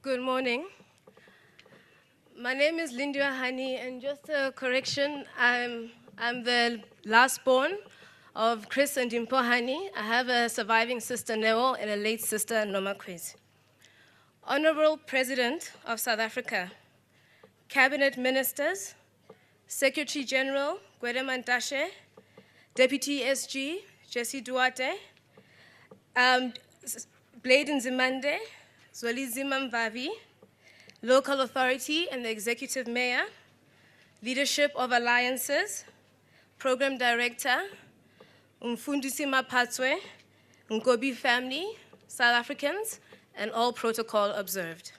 Good morning. My name is Lindiwe Hani, and just a correction, I'm the last born of Chris and Dimpo Hani. I have a surviving sister, Neo, and a late sister, Noma Kwezi. Honorable President of South Africa, Cabinet Ministers, Secretary General, Gwede Mantashe, Deputy SG, Jesse Duarte, Bladen Zimande, Zweli Zimamvavi, Local Authority and the Executive Mayor, Leadership of Alliances, Program Director, Umfundisi Mapatswe, Ngobi family, South Africans, and all protocol observed.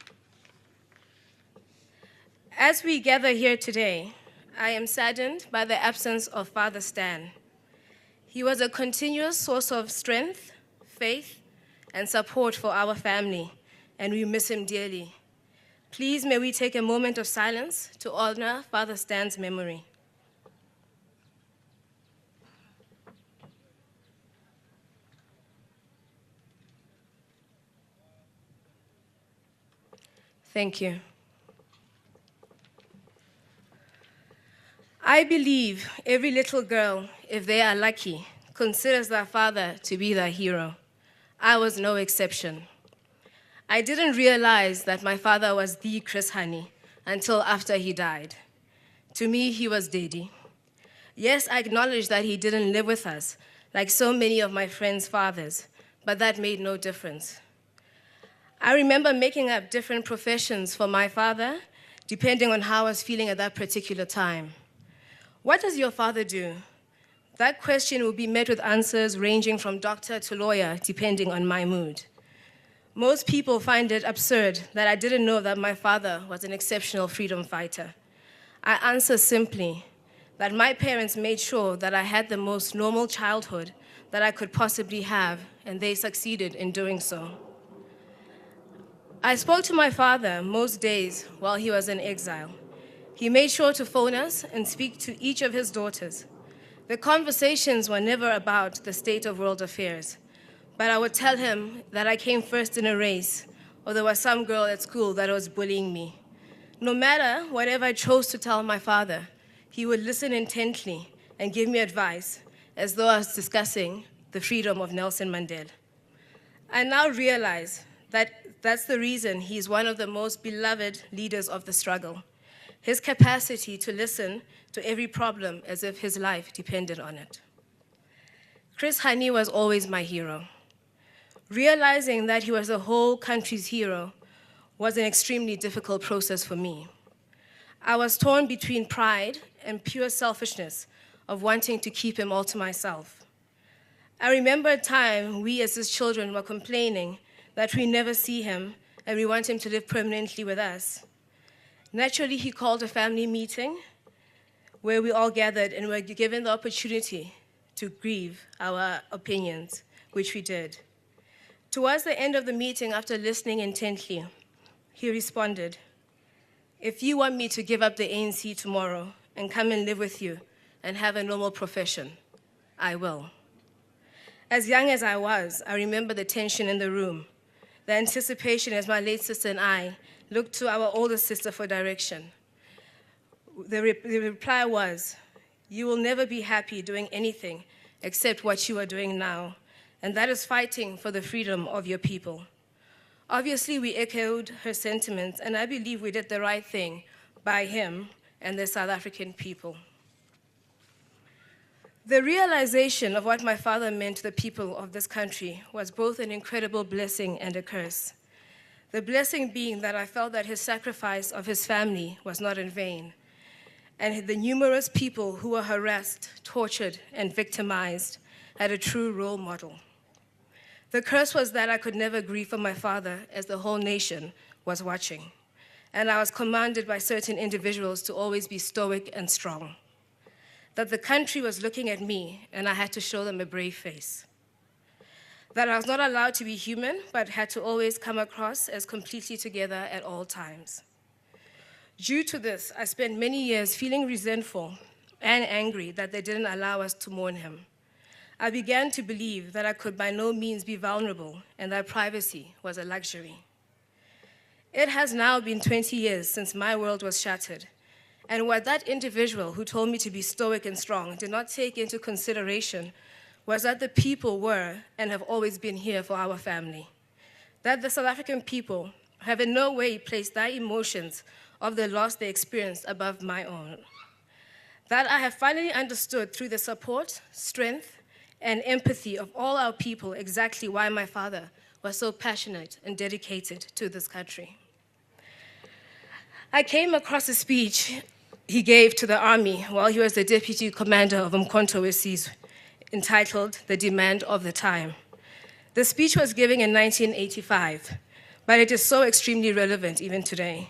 As we gather here today, I am saddened by the absence of Father Stan. He was a continuous source of strength, faith, and support for our family, and we miss him dearly. Please, may we take a moment of silence to honor Father Stan's memory. Thank you. I believe every little girl, if they are lucky, considers their father to be their hero. I was no exception. I didn't realize that my father was the Chris Hani until after he died. To me, he was Daddy. Yes, I acknowledge that he didn't live with us, like so many of my friends' fathers, but that made no difference. I remember making up different professions for my father, depending on how I was feeling at that particular time. What does your father do? That question will be met with answers ranging from doctor to lawyer, depending on my mood. Most people find it absurd that I didn't know that my father was an exceptional freedom fighter. I answer simply that my parents made sure that I had the most normal childhood that I could possibly have, and they succeeded in doing so. I spoke to my father most days while he was in exile. He made sure to phone us and speak to each of his daughters. The conversations were never about the state of world affairs, but I would tell him that I came first in a race, or there was some girl at school that was bullying me. No matter whatever I chose to tell my father, he would listen intently and give me advice, as though I was discussing the freedom of Nelson Mandela. I now realize that that's the reason he's one of the most beloved leaders of the struggle. His capacity to listen to every problem as if his life depended on it. Chris Hani was always my hero. Realizing that he was the whole country's hero was an extremely difficult process for me. I was torn between pride and pure selfishness of wanting to keep him all to myself. I remember a time we as his children were complaining that we never see him and we want him to live permanently with us. Naturally, he called a family meeting where we all gathered and were given the opportunity to grieve our opinions, which we did. Towards the end of the meeting, after listening intently, he responded, "If you want me to give up the ANC tomorrow and come and live with you and have a normal profession, I will." As young as I was, I remember the tension in the room, the anticipation as my late sister and I looked to our older sister for direction. The reply was, "You will never be happy doing anything except what you are doing now, and that is fighting for the freedom of your people." Obviously, we echoed her sentiments, and I believe we did the right thing by him and the South African people. The realization of what my father meant to the people of this country was both an incredible blessing and a curse. The blessing being that I felt that his sacrifice of his family was not in vain, and the numerous people who were harassed, tortured, and victimized had a true role model. The curse was that I could never grieve for my father as the whole nation was watching, and I was commanded by certain individuals to always be stoic and strong. That the country was looking at me and I had to show them a brave face. That I was not allowed to be human, but had to always come across as completely together at all times. Due to this, I spent many years feeling resentful and angry that they didn't allow us to mourn him. I began to believe that I could by no means be vulnerable and that privacy was a luxury. It has now been 20 years since my world was shattered. And what that individual who told me to be stoic and strong did not take into consideration was that the people were and have always been here for our family. That the South African people have in no way placed their emotions of the loss they experienced above my own. That I have finally understood through the support, strength, and empathy of all our people exactly why my father was so passionate and dedicated to this country. I came across a speech he gave to the army while he was the deputy commander of Umkhonto weSizwe, entitled The Demand of the Time. The speech was given in 1985, but it is so extremely relevant even today.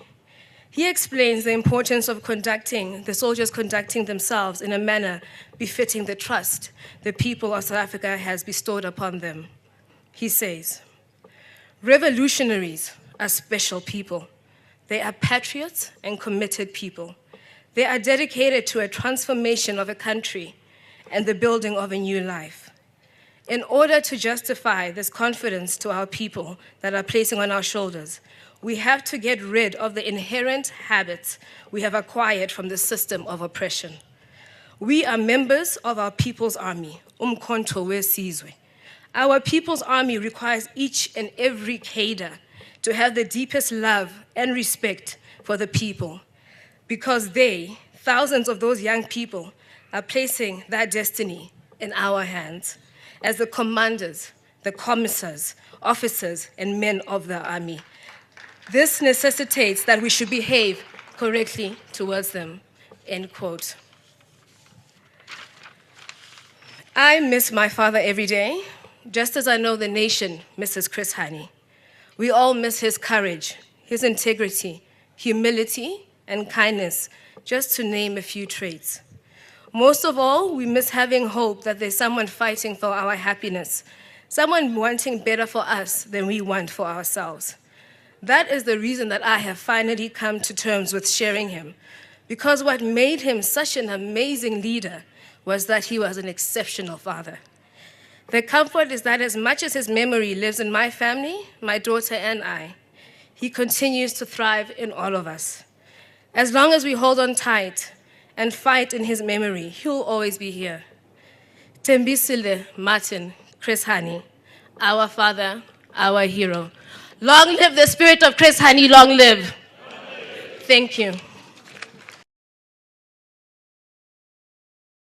He explains the importance of the soldiers conducting themselves in a manner befitting the trust the people of South Africa has bestowed upon them. He says, "Revolutionaries are special people. They are patriots and committed people. They are dedicated to a transformation of a country and the building of a new life. In order to justify this confidence to our people that are placing on our shoulders, we have to get rid of the inherent habits we have acquired from the system of oppression. We are members of our people's army, Umkhonto weSizwe. Our people's army requires each and every cadre to have the deepest love and respect for the people, because they, thousands of those young people, are placing that destiny in our hands as the commanders, the commissars, officers, and men of the army. This necessitates that we should behave correctly towards them," end quote. I miss my father every day, just as I know the nation misses Chris Hani. We all miss his courage, his integrity, humility, and kindness, just to name a few traits. Most of all, we miss having hope that there's someone fighting for our happiness, someone wanting better for us than we want for ourselves. That is the reason that I have finally come to terms with sharing him, because what made him such an amazing leader was that he was an exceptional father. The comfort is that as much as his memory lives in my family, my daughter and I, he continues to thrive in all of us. As long as we hold on tight and fight in his memory, he'll always be here. Tembisile Martin Chris Hani, our father, our hero. Long live the spirit of Chris Hani, long live. Thank you.